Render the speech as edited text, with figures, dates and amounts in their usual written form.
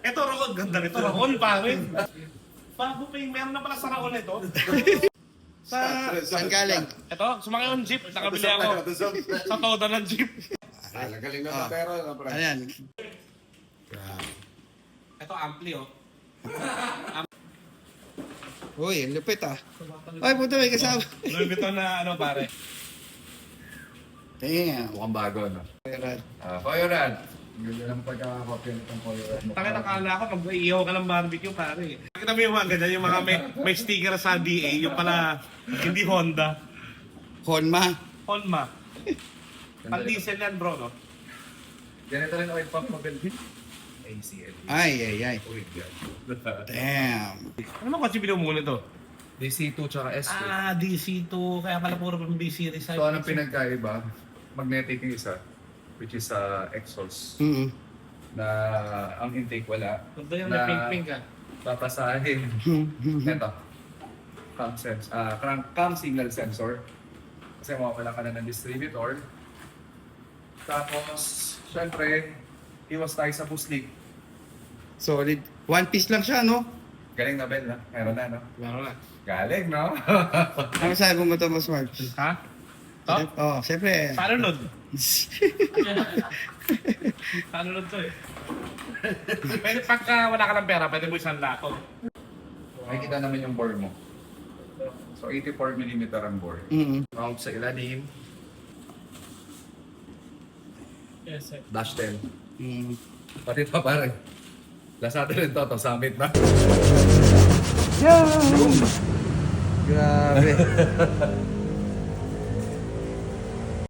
Ito, Raon. Ganda nito. Raon, pare. Bago pa yung meron na pala sa Raon ito. Saan galing? Ito, sumakay yung jeep. Nakabili ako. Sa todo ng jeep. Galing na pero Ano yan? Ito, ampli, oh. Uy, ang lupit ah. Ay, puto, may kasama. Louis Vuitton na ano, pare. Damn. mukhang bago, no? Rad. Koyoran. Ganda ng pagkakakopya nitong Koyoran. Takay nakala ko pag iihaw ka ng barbecue, pare. Nakita mo yung mga ganyan, yung mga may sticker sa DA, yung pala hindi Honda. Honma. Honma. Pan-diesel yan, bro, no? Ganito rin oil pump mobil. ACL. Ay. Uy, yan. Damn. Ano mo kasi binili mo nito? DC2 tsaka S2. DC2. Kaya pala puro pang B-series. So, anong pinagkaiba? Magnetic yung isa, which is exhaust. Na ang intake wala. Ganda yung Na- pink-pink, ah. Papasahin. Ito. Cam signal sensor. Kasi mawawala ka na ng distributor. Tapos, syempre, iwas tayo sa push leak. Solid. One piece lang siya, no? Galing na bell, na. Meron na, no? Laro na. Galing, no? Ano sabi mo ito, Mas Mark? Ha? To? Oh, siyempre. Paano load? Paano load to, eh? Pwede pagka wala ka ng pera, pwede mo isang lako. Makikita naman yung bore mo. So, 84mm ang bore. Mount sa ilalim. Yes, sir. Dash 10. Pati pa pare. Lasado rin to, summit na. Grabe.